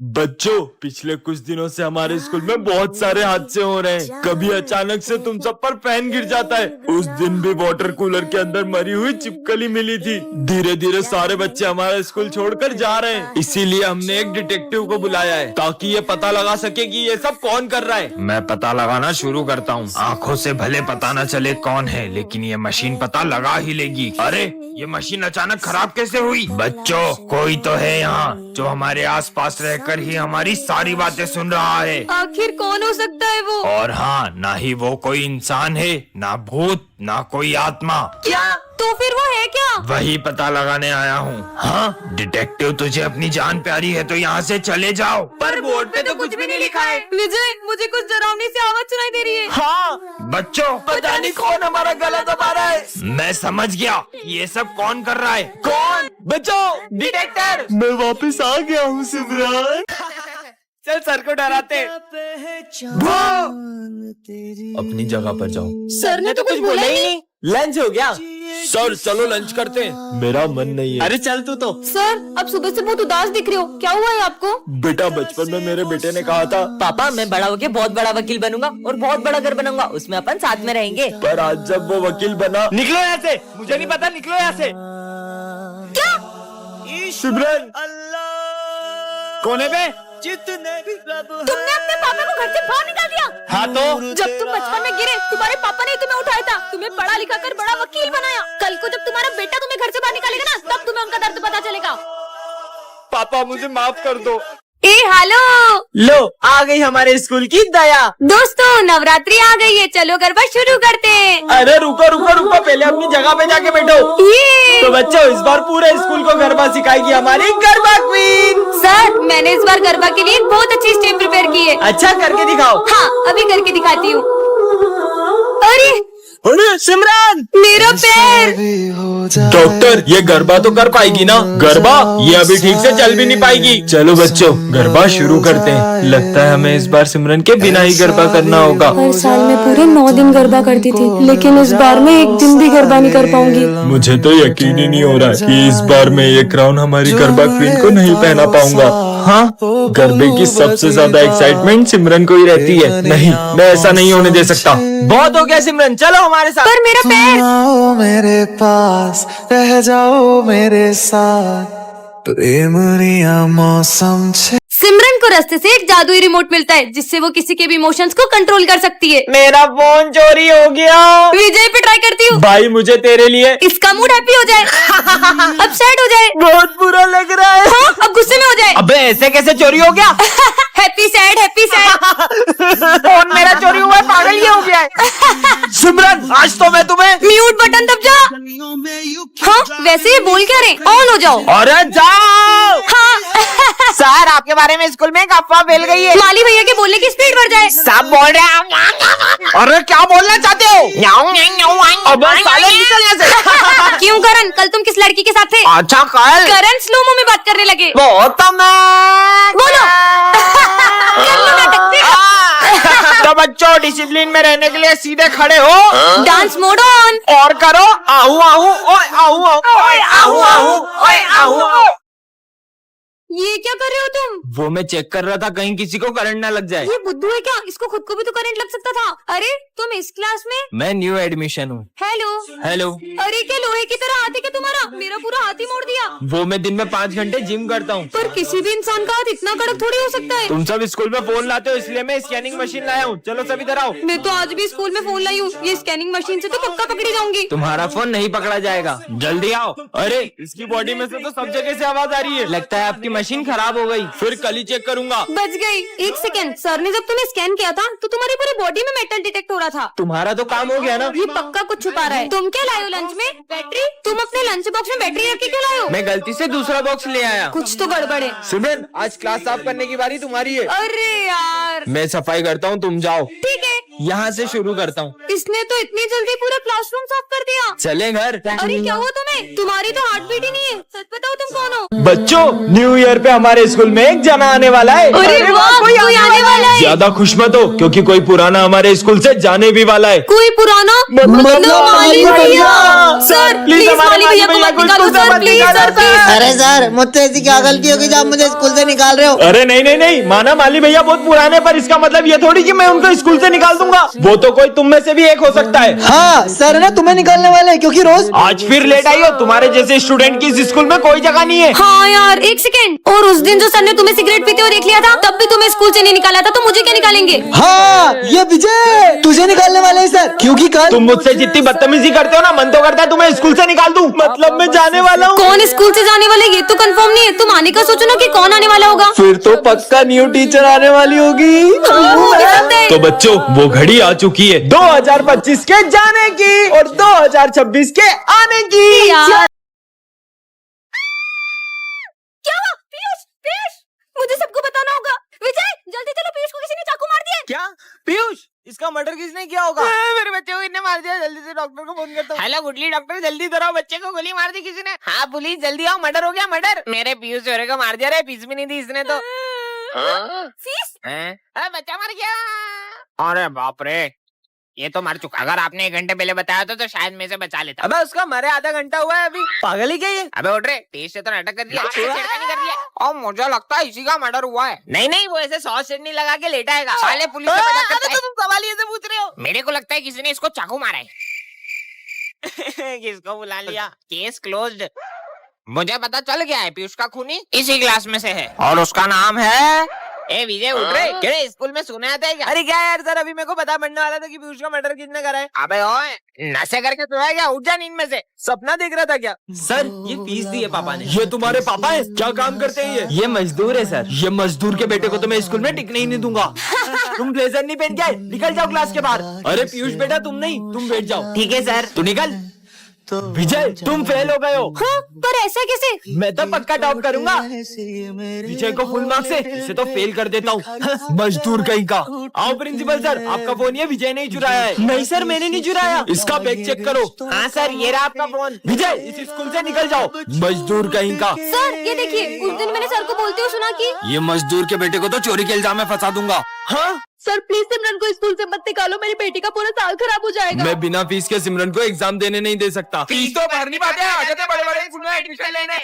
बच्चों, पिछले कुछ दिनों से हमारे स्कूल में बहुत सारे हादसे हो रहे हैं। कभी अचानक से तुम सब पर फैन गिर जाता है। उस दिन भी वाटर कूलर के अंदर मरी हुई छिपकली मिली थी। धीरे धीरे सारे बच्चे हमारा स्कूल छोड़कर जा रहे हैं। इसीलिए हमने एक डिटेक्टिव को बुलाया है ताकि ये पता लगा सके कि ये सब कौन कर रहा है। मैं पता लगाना शुरू करता हूँ। आँखों से भले पता न चले कौन है, लेकिन ये मशीन पता लगा ही लेगी। अरे, ये मशीन अचानक खराब कैसे हुई? बच्चों, कोई तो है यहाँ जो हमारे आसपास रहकर ही हमारी सारी बातें सुन रहा है। आखिर कौन हो सकता है वो? और हाँ, ना ही वो कोई इंसान है, ना भूत, ना कोई आत्मा। क्या? तो फिर वो है क्या? वही पता लगाने आया हूँ। हाँ डिटेक्टिव, तुझे अपनी जान प्यारी है तो यहाँ से चले जाओ। पर बोर्ड पे तो कुछ भी नहीं लिखा है। विजय, मुझे कुछ डरावनी सी आवाज सुनाई दे रही है। हाँ बच्चों, पता नहीं कौन हमारा गला दबा रहा है। मैं समझ गया, ये सब कौन कर रहा है। कौन? बच्चों, डिटेक्टर। मैं वापस आ गया हूँ सिमरन। चल सर को डराते। अपनी जगह पर जाओ। सर ने तो कुछ बोला ही नहीं। लंच हो गया? सर चलो लंच करते हैं। मेरा मन नहीं है। अरे चल तू तो। सर, अब सुबह से बहुत उदास दिख रहे हो, क्या हुआ है आपको? बेटा, बचपन में मेरे बेटे ने कहा था पापा, मैं बड़ा होके बहुत बड़ा वकील बनूंगा और बहुत बड़ा घर बनाऊंगा, उसमें अपन साथ में रहेंगे। पर आज जब वो वकील बना। निकलो यहाँ से, मुझे नहीं पता, निकलो यहाँ से। सिमरन, कौन है बे? तुमने अपने पापा को घर से बाहर निकाल दिया? हाँ तो? जब तुम बचपन में गिरे, तुम्हारे पापा ने तुम्हें उठाया था, तुम्हें पढ़ा लिखा कर बड़ा वकील बनाया। कल को जब तुम्हारा बेटा तुम्हें घर से बाहर निकालेगा ना, तब तुम्हें उनका दर्द पता चलेगा। पापा मुझे माफ कर दो। ए हेलो, लो आ गई हमारे स्कूल की दया। दोस्तों नवरात्रि आ गई है, चलो गरबा शुरू करते हैं। अरे रुको रुको रुको, पहले अपनी जगह पे जाके बैठो। ये तो बच्चों, इस बार पूरे स्कूल को गरबा सिखाएगी हमारी गरबा क्वीन। सर, मैंने इस बार गरबा के लिए एक बहुत अच्छी स्टेप प्रिपेयर की है। अच्छा, करके दिखाओ। हाँ, अभी करके दिखाती हूँ। अरे अरे सिमरन, मेरा पैर। डॉक्टर, ये गरबा तो कर पाएगी ना? गरबा? ये अभी ठीक से चल भी नहीं पाएगी। चलो बच्चों, गरबा शुरू करते हैं। लगता है हमें इस बार सिमरन के बिना ही गरबा करना होगा। हर साल मैं पूरे 9 दिन गरबा करती थी, लेकिन इस बार मैं एक दिन भी गरबा नहीं कर पाऊंगी। मुझे तो यकीन ही नहीं हो रहा कि इस बार मैं ये क्राउन हमारी गरबा क्वीन को नहीं पहना पाऊंगा। हाँ, गरबे की सबसे ज्यादा एक्साइटमेंट सिमरन को ही रहती है। नहीं, मैं ऐसा नहीं होने दे सकता। बहुत हो गया सिमरन, चलो हमारे साथ। पर मेरा पैर। आओ मेरे पास, रह जाओ मेरे साथ, प्रेम रिया मौसम छे। सिमरन को रास्ते से एक जादुई रिमोट मिलता है, जिससे वो किसी के भी इमोशंस को कंट्रोल कर सकती है। मेरा फोन चोरी हो गया। विजय पे ट्राई करती हूँ। भाई मुझे तेरे लिए। इसका मूड हैप्पी हो जाए, अब सैड हो जाए। बहुत बुरा लग रहा है। हाँ, अब गुस्से में हो जाए। अबे ऐसे कैसे चोरी हो गया? Happy sad, happy sad. Phone मेरा चोरी हुआ है, पागल ये हो गया है। सिमरन, आज तो मैं तुम्हें। म्यूट बटन दब जा। हाँ, वैसे ये बोल क्या रहे? ऑन हो जाओ। अरे जाओ। हाँ। सर, आपके बारे में स्कूल में एक अफवाह फैल गई है। माली भैया के बोलने की स्पीड बढ़ जाए। सब बोल रहे हैं। अरे क्या बोलना चाहते हो? अबे साले निकल यहाँ से। क्यों करण, कल तुम किस लड़की के साथ थे? अच्छा कल। करण स्लोमो में बात करने लगे। वो तो मैं। बोलो। कर लो नाटक। तो बच्चों, डिसिप्लिन में रहने के लिए सीधे खड़े हो। Dance mode on. और करो आहू आहू, ओए आहू आहू, ओए आहू आहू, ओए आहू आहू। ये क्या कर रहे हो तुम? वो मैं चेक कर रहा था कहीं किसी को करंट ना लग जाए। ये बुद्धू है क्या? इसको खुद को भी तो करंट लग सकता था। अरे तुम इस क्लास में? मैं न्यू एडमिशन हूँ। हेलो। हेलो। अरे क्या लोहे की तरह हाथ है क्या तुम्हारा? मेरा पूरा हाथ ही मोड़ दिया। वो मैं दिन में 5 घंटे जिम करता हूँ। पर किसी भी इंसान का हाथ इतना कड़क थोड़ी हो सकता है। तुम सब स्कूल में फोन लाते हो, इसलिए मैं स्कैनिंग मशीन लाया हूँ। चलो सब इधर आओ। मैं तो आज भी स्कूल में फोन लाई हूँ। ये स्कैनिंग मशीन से तो पक्का पकड़ी जाऊंगी। तुम्हारा फोन नहीं पकड़ा जाएगा, जल्दी आओ। अरे इसकी बॉडी में से तो सब जगह से आवाज आ रही है। लगता है आपकी मशीन खराब हो गई। फिर कल ही चेक करूंगा। बच गई। एक सेकंड, सर ने जब तुम्हें स्कैन किया था तो तुम्हारी पूरी बॉडी में मेटल डिटेक्ट हो रहा था। तुम्हारा तो काम हो गया ना। ये पक्का कुछ छुपा रहा है। तुम क्या लाए हो लंच में? बैटरी? तुम अपने लंच बॉक्स में बैटरी रख के क्यों लाए हो? मैं गलती से दूसरा बॉक्स ले आया। कुछ तो गड़बड़ है। सिमरन, आज क्लास साफ करने की बारी तुम्हारी है। अरे यार। मैं सफाई करता हूँ, तुम जाओ। ठीक है। यहाँ से शुरू करता हूँ। इसने तो इतनी जल्दी पूरा क्लासरूम साफ कर दिया। चले घर। अरे क्या हुआ तुम्हें? तुम्हारी तो हार्ट बीट ही नहीं है। सच बताओ तुम कौन हो? बच्चों, न्यू ईयर पे हमारे स्कूल में एक जना आने वाला है। अरे वाह, कोई आने वाला है। ज्यादा खुश मत हो, क्योंकि कोई पुराना हमारे स्कूल से जाने भी वाला है। कोई पुराना मतलब माली भैया। सर प्लीज हमारे माली भैया को मत निकालो सर, प्लीज सर प्लीज। अरे सर, मुझसे ऐसी क्या गलती होगी जो आप मुझे स्कूल से निकाल रहे हो? अरे नहीं नहीं नहीं, माना माली भैया बहुत पुराने, पर इसका मतलब ये थोड़ी कि मैं उनको स्कूल से निकाल दूंगा। वो तो कोई तुम में से भी एक हो सकता है। हाँ सर ना, तुम्हें निकालने वाले हैं, क्योंकि रोज आज फिर लेट आई हो। तुम्हारे जैसे स्टूडेंट की इस स्कूल में कोई जगह नहीं है। हाँ यार, एक सेकेंड। और उस दिन जो सर ने तुम्हें सिगरेट पीते हुए देख लिया था, तब भी तुम्हें स्कूल से नहीं निकाला था, तो मुझे क्या निकालेंगे? हाँ, ये विजय तुझे निकालने वाले हैं सर, क्योंकि कल तुम मुझसे जितनी बदतमीजी करते हो ना, मन तो करता है तुम्हें स्कूल से निकाल दूं। मतलब मैं जाने वाला हूँ। कौन स्कूल से जाने वाला है ये तो कंफर्म नहीं है। तुम आने का सोचो ना कि कौन आने वाला होगा। फिर तो पक्का न्यू टीचर आने वाली होगी। हो भी सकता है। तो बच्चों, वो घड़ी आ चुकी है 2025 के जाने की और 2026 के आने की। यार क्या हुआ? पीयूष, पीयूष, मुझे सबको बताना होगा। विजय जल्दी चलो, पीयूष को किसी ने चाकू मार दिया है। क्या पीयूष, इसका मर्डर किसने किया होगा? मेरे बच्चे को किसने मार दिया? जल्दी से डॉक्टर को फोन करता हूँ। हेलो गुडली डॉक्टर, जल्दी करो, बच्चे को गोली मार दी किसी ने। हाँ पुलिस, जल्दी आओ, मर्डर हो गया मर्डर। मेरे पीयूष चोरे को मार दिया रे, फीस भी नहीं दी इसने तो। फीस? बच्चा मर गया। अरे बाप रे, ये तो मर चुका। अगर आपने 1 घंटे पहले बताया तो शायद मैं से बचा लेता। अबे उसका मरे आधा घंटा हुआ है अभी। पागल ही क्या ये? अबे उठ रे, तेज से तो नाटक कर दिया, छेड़खानी कर दिया। और मुझे लगता है इसी का मर्डर हुआ है। नहीं नहीं, वो ऐसे सॉस चटनी लगा के लेटा है। साले पुलिस से पता करता है। तुम सवाल ऐसे पूछ रहे हो? मेरे को लगता है किसी ने इसको चाकू मारा है। किसको बुला लिया? Case closed. मुझे पता चल गया है, पीयूष का खूनी इसी क्लास में से है और उसका नाम है। ए विजय उठ रहे, क्या स्कूल में सुना आता है क्या? अरे क्या यार सर, अभी मेरे को पता बनने वाला था कि पीयूष का मर्डर किसने करा है। अबे ओए, नशे करके सोया क्या? उठ जा नींद में से। सपना देख रहा था क्या? सर ये फीस दी है पापा ने। ये तुम्हारे पापा है? क्या काम करते हैं ये मजदूर है सर। ये मजदूर के बेटे को तो मैं स्कूल में टिकने ही नहीं दूंगा। तुम ब्लेजर नहीं पहन के आए, निकल जाओ क्लास के बाहर। अरे पीयूष बेटा, तुम नहीं, तुम बैठ जाओ। ठीक है सर। तू निकल। विजय तुम फेल हो गए हो। हाँ, पर ऐसा कैसे? मैं तो पक्का टॉप करूंगा। विजय को फुल मार्क्स से, इसे तो फेल कर देता हूँ। मजदूर कहीं का। आओ प्रिंसिपल सर, आपका फोन ये विजय ने ही चुराया है। नहीं सर, मैंने नहीं चुराया। इसका बैग चेक करो। हाँ सर, ये रहा आपका फोन। विजय इस स्कूल से निकल जाओ, मजदूर कहीं का। सर ये देखिए, उस दिन मैंने सर को बोलते हुए सुना कि ये मजदूर के बेटे को तो चोरी के इल्जाम में फंसा दूंगा। हाँ, सर प्लीज सिमरन को स्कूल से मत निकालो, मेरी बेटी का पूरा साल खराब हो जाएगा। मैं बिना फीस के सिमरन को एग्जाम देने नहीं दे सकता। फीस तो भर नहीं पाते, आ जाते बड़े बड़े स्कूल में एडमिशन लेने।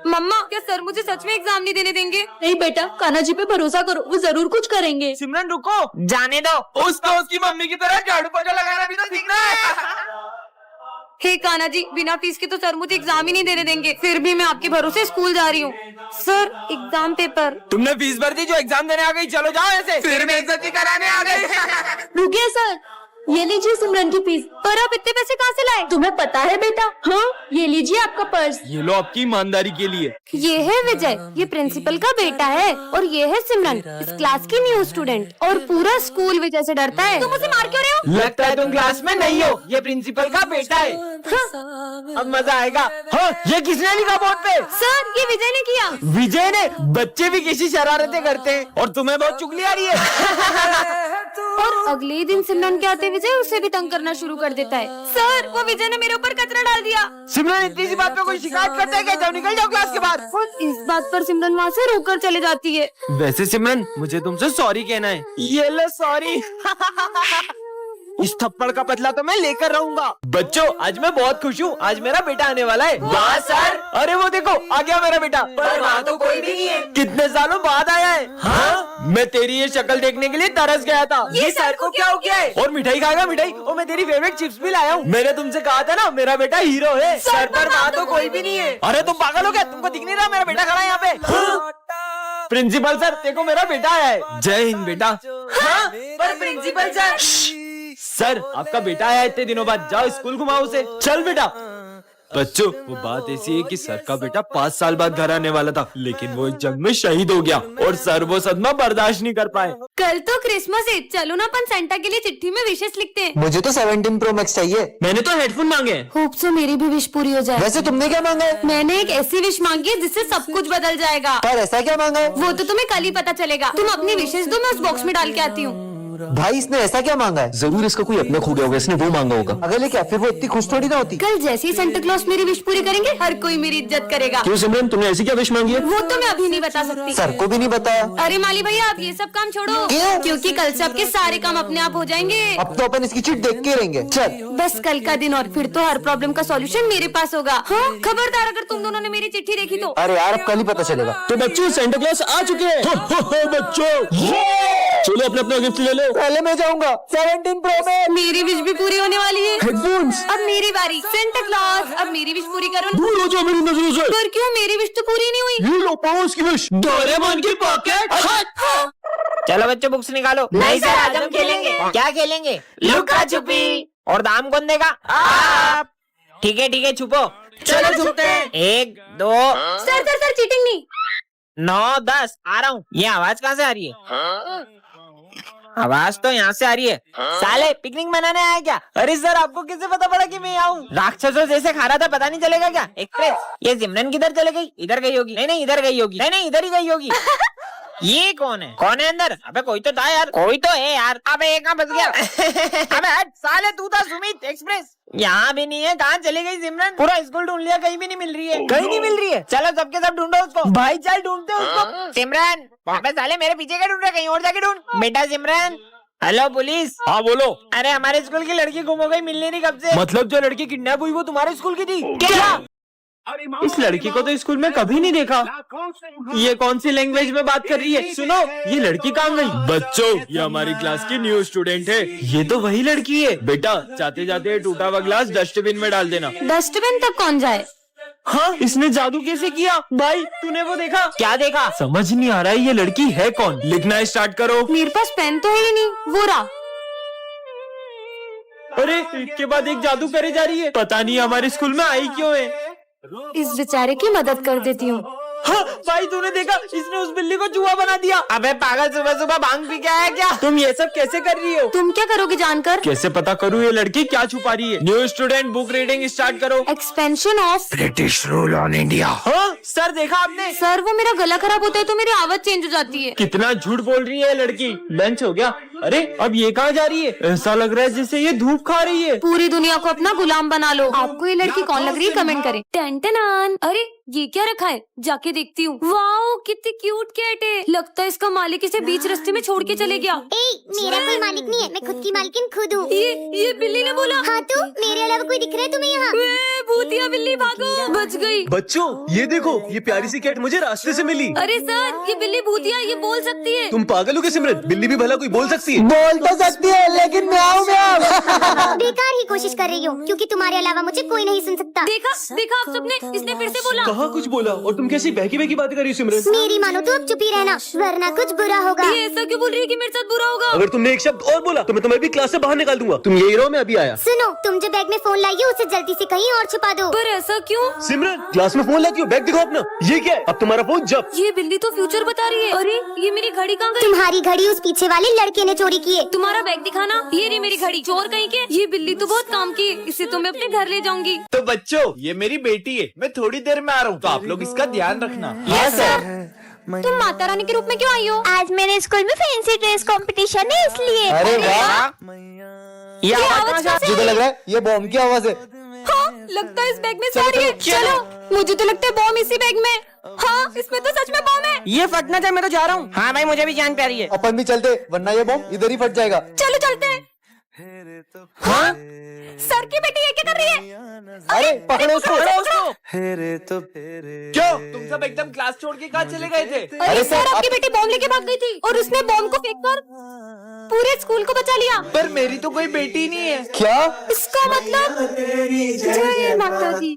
मम्मा क्या सर मुझे सच में एग्जाम नहीं देने देंगे? नहीं बेटा, कान्हा जी पे भरोसा करो, वो जरूर कुछ करेंगे। सिमरन रुको, जाने दो। उस तो उसकी मम्मी की तरह झाड़ू पोछा लगाना भी तो सीखना है। हे कान्हा जी, बिना फीस के तो सर मुझे एग्जाम ही नहीं देने देंगे, फिर भी मैं आपके भरोसे स्कूल जा रही हूँ। Sir exam paper. तुमने फीस भर दी जो एग्जाम देने आ गई, चलो जाओ ऐसे। फिर बेइज्जती कराने आ गई। रुकिए सर, ये लीजिए सिमरन की फीस। पर आप इतने पैसे कहाँ से लाए? तुम्हें पता है बेटा? हाँ, ये लीजिए आपका पर्स। ये लो आपकी ईमानदारी के लिए। ये है विजय, ये प्रिंसिपल का बेटा है, और ये है सिमरन, इस क्लास की न्यू स्टूडेंट, और पूरा स्कूल विजय से डरता है। तुम उसे मार क्यों रहे हो? लगता है तुम क्लास में नहीं हो, ये प्रिंसिपल का बेटा है। अब मजा आएगा। हाँ, ये किसने लिखा बोर्ड पे? सर ये विजय ने किया। विजय ने? बच्चे भी किसी शरारतें करते हैं और तुम्हें बहुत चुगली आ रही है। और अगले ही दिन सिमरन के आते विजय उसे भी तंग करना शुरू कर देता है। सर वो विजय ने मेरे ऊपर कचरा डाल दिया। सिमरन इतनी सी बात पे कोई शिकायत करता है क्या? जाओ निकल जाओ क्लास के बाहर। और इस बात पर सिमरन वहाँ से रोकर चले जाती है। वैसे सिमरन, मुझे तुमसे सॉरी कहना है। ये लो सॉरी। इस थप्पड़ का बदला तो मैं लेकर रहूंगा। बच्चों आज मैं बहुत खुश हूँ, आज मेरा बेटा आने वाला है। वाह सर। अरे वो देखो आ गया मेरा बेटा। पर वहाँ तो कोई भी नहीं है। कितने सालों बाद आया है। हाँ? मैं तेरी ये शक्ल देखने के लिए तरस गया था। ये सर को क्या हो गया है? और मिठाई खाएगा मिठाई? और मैं तेरी फेवरेट चिप्स भी लाया हूँ। मैंने तुमसे कहा था ना मेरा बेटा हीरो है। सर पर वहाँ तो कोई भी नहीं है। अरे तुम पागल हो क्या? तुमको दिख नहीं रहा मेरा बेटा खड़ा है यहाँ पे? प्रिंसिपल सर देखो मेरा बेटा आया है। जय हिंद बेटा। हाँ? पर प्रिंसिपल सर। सर आपका बेटा आया इतने दिनों बाद, जाओ स्कूल घुमाओ उसे। चल बेटा। बच्चों वो बात ऐसी है कि सर का बेटा 5 साल बाद घर आने वाला था, लेकिन वो इस जंग में शहीद हो गया और सर वो सदमा बर्दाश्त नहीं कर पाए। कल तो क्रिसमस है, चलो ना अपन सेंटा के लिए चिट्ठी में विशेष लिखते हैं। मुझे तो 17 Pro Max चाहिए। मैंने तो हेडफोन मांगे हैं। होप सो मेरी भी विश पूरी हो जाए। वैसे तुमने क्या मांगा है? मैंने एक ऐसी विश मांगी है जिससे सब कुछ बदल जाएगा। पर ऐसा क्या मांगा है? वो तो तुम्हें कल ही पता चलेगा। तुम अपनी विशेष दो, मैं उस बॉक्स में डाल के आती हूँ। भाई इसने ऐसा क्या मांगा है? जरूर इसका कोई अपना खो गया होगा, इसने वो मांगा होगा। अगले क्या फिर वो इतनी खुश थोड़ी ना होती। कल जैसे ही सेंटा क्लॉज मेरी विश पूरी करेंगे हर कोई मेरी इज्जत करेगा। क्यों सिमरन, तुमने ऐसी क्या विश मांगी है? वो तो मैं अभी नहीं बता सकती। सर को भी नहीं बताया? अरे माली भैया आप ये सब काम छोड़ो। क्यों? क्योंकि कल से आपके सारे काम अपने आप हो जाएंगे। अब तो अपन इसकी चिट देख के रहेंगे। चल बस कल का दिन और फिर तो हर प्रॉब्लम का सॉल्यूशन मेरे पास होगा। हाँ खबरदार अगर तुम दोनों ने मेरी चिट्ठी देखी तो। अरे यार अब कल ही पता चलेगा। तो बच्चों सेंटा क्लॉज आ चुके हैं। बच्चों चलो अपने अपना गिफ्ट ले लो। पहले मैं जाऊंगा 17 प्रो में। मेरी विश भी पूरी होने वाली है। हेडफोन्स। अब मेरी बारी। सेंटा क्लॉज अब मेरी विश पूरी करो। दूर हो जाओ मेरी नजरों से। पर क्यों मेरी विश तो पूरी नहीं हुई। ये लो पाओ उसकी विश। डोरेमोन की पॉकेट। चलो बच्चों बुक्स निकालो। नहीं सर आज हम खेलेंगे। क्या खेलेंगे? लुका छुपी। और दाम कौन देगा? आप। ठीक है छुपो। चलो छुपते हैं। 1 2 सर चीटिंग नहीं। 9 10 आ रहा हूँ। ये आवाज कहाँ से आ रही है? आवाज तो यहाँ से आ रही है। साले पिकनिक मनाने आया क्या? अरे सर आपको कैसे पता पड़ा कि मैं आऊँ? राक्षसों जैसे खा रहा था, पता नहीं चलेगा क्या? एक्सप्रेस। ये सिमरन किधर चले गई? इधर गई होगी। नहीं इधर गई होगी। नहीं इधर ही गई होगी। ये कौन है अंदर? अबे कोई तो था यार। कोई तो है यार। अबे एक कहाँ फंस गया? अबे हट साले, तू था सुमित एक्सप्रेस। यहाँ भी नहीं है। कहाँ चली गई सिमरन? पूरा स्कूल ढूंढ लिया, कहीं भी नहीं मिल रही है। कहीं नहीं मिल रही है। चलो सबके सब ढूंढो उसको। भाई चल ढूंढते उसको। सिमरन अबे साले मेरे पीछे क्या ढूंढ रहे? कहीं और जाके ढूंढ। बेटा सिमरन। Hello police. हाँ बोलो। अरे हमारे स्कूल की लड़की गुम हो गई, मिल नहीं रही कब से। मतलब जो लड़की किडनैप हुई वो तुम्हारे स्कूल की थी क्या? इस लड़की को तो स्कूल में कभी नहीं देखा। ये कौन सी लैंग्वेज में बात कर रही है? सुनो ये लड़की कहाँ गई? बच्चों ये हमारी क्लास की न्यू स्टूडेंट है। ये तो वही लड़की है। बेटा जाते जाते टूटा हुआ ग्लास डस्टबिन में डाल देना। डस्टबिन तक कौन जाए? हाँ इसने जादू कैसे किया? भाई तूने वो देखा? क्या देखा? समझ नहीं आ रहा है ये लड़की है कौन। लिखना स्टार्ट करो। मेरे पास पेन तो है ही नहीं। वो रहा। अरे एक के बाद एक जादू करे जा रही है। पता नहीं हमारे स्कूल में आई क्यों है। इस बेचारे की मदद कर देती हूँ। हाँ भाई तूने देखा? इसने उस बिल्ली को चूहा बना दिया। अबे पागल, सुबह सुबह भांग पी के आया क्या? तुम ये सब कैसे कर रही हो? तुम क्या करोगे जानकर? कैसे पता करूँ ये लड़की क्या छुपा रही है? New student book reading start करो। Expansion of British rule on India. हाँ सर देखा आपने? सर वो मेरा गला खराब होता है तो मेरी आवाज चेंज हो जाती है। कितना झूठ बोल रही है लड़की। लंच हो गया? अरे अब ये कहाँ जा रही है? ऐसा लग रहा है जैसे ये धूप खा रही है। पूरी दुनिया को अपना गुलाम बना लो। आपको ये लड़की कौन लग रही है कमेंट करें। टन अरे ये क्या रखा है? जाके देखती हूँ। वाओ कितनी क्यूट कैट है। लगता है इसका मालिक इसे बीच रास्ते में छोड़ के चले गया। मेरा कोई मालिक नहीं है, मैं खुद की मालकिन खुद हूँ। ये बिल्ली ने बोला। हाँ तो मेरे अलावा कोई दिख रहा है तुम्हें यहाँ? भूतिया बिल्ली भागो। बच गई। बच्चों ये देखो, ये प्यारी सी कैट मुझे रास्ते से मिली। अरे सर ये बिल्ली भूतिया, ये बोल सकती है। तुम पागल हो क्या सिमरन? बिल्ली भी भला कोई बोल सकती है? बोल तो सकती है लेकिन म्याऊं म्याऊं। बेकार ही कोशिश कर रही हो, क्योंकि तुम्हारे अलावा मुझे कोई नहीं सुन सकता। देखा आप सबने, इसने फिर से बोला। कहाँ कुछ बोला? और तुम कैसी बहकी बहकी बातें कर रही हो सिमरन? मेरी मानो तो अब चुप ही रहना, वरना कुछ बुरा होगा। ये ऐसा क्यों बोल रही है कि मेरे साथ बुरा होगा? अगर तुमने एक शब्द और बोला तो मैं तुम्हें भी क्लास से बाहर निकाल दूंगा। तुम यही रहो, मैं अभी आया। सुनो, तुम जो बैग में फोन लाई हो उसे जल्दी से कहीं और छुपा दो। पर ऐसा क्यों? सिमरन क्लास में फोन लाती हो, बैग दिखाओ अपना। ये क्या है? अब तुम्हारा फोन जब। ये बिल्ली तो फ्यूचर बता रही है। अरे ये मेरी घड़ी कहाँ गई? तुम्हारी घड़ी उस पीछे वाले लड़के ने चोरी की है। तुम्हारा बैग दिखाना। ये रही मेरी घड़ी। चोर कहीं के। ये बिल्ली तो बहुत काम की है, इसे तो मैं अपने घर ले जाऊंगी। तो बच्चों ये मेरी बेटी है, मैं थोड़ी देर में आ रहा हूँ, तो आप लोग इसका ध्यान रखना। Yes sir. तुम माता रानी के रूप में क्यों आई हो? आज मेरे स्कूल में फैंसी ड्रेस कंपटीशन है इसलिए। अरे वाह, ये आवाज कहाँ से आ मुझे तो लग रहा है ये बॉम्ब की आवाज है। हाँ, लगता है इस बैग में से आ रही है। चलो मुझे तो लगता है बॉम्ब इसी बैग में। हाँ इसमें तो सच में बॉम्ब है। ये फटना चाहिए, मैं तो जा रहा हूँ। हाँ भाई मुझे भी जान प्यारी है। अपन भी चलते, वरना ये बॉम्ब इधर ही फट जाएगा। चलो चलते हैं। हाँ सर की बेटी ये क्या कर रही है? अरे पकड़ो उसको। क्यों तुम सब एकदम क्लास छोड़ के कहाँ चले गए थे? अरे सर आपकी बेटी बॉम्ब लेके भाग गई थी और उसने बॉम्ब को फेंककर पूरे स्कूल को बचा लिया। पर मेरी तो कोई बेटी नहीं है। क्या? इसका मतलब जय माता दी।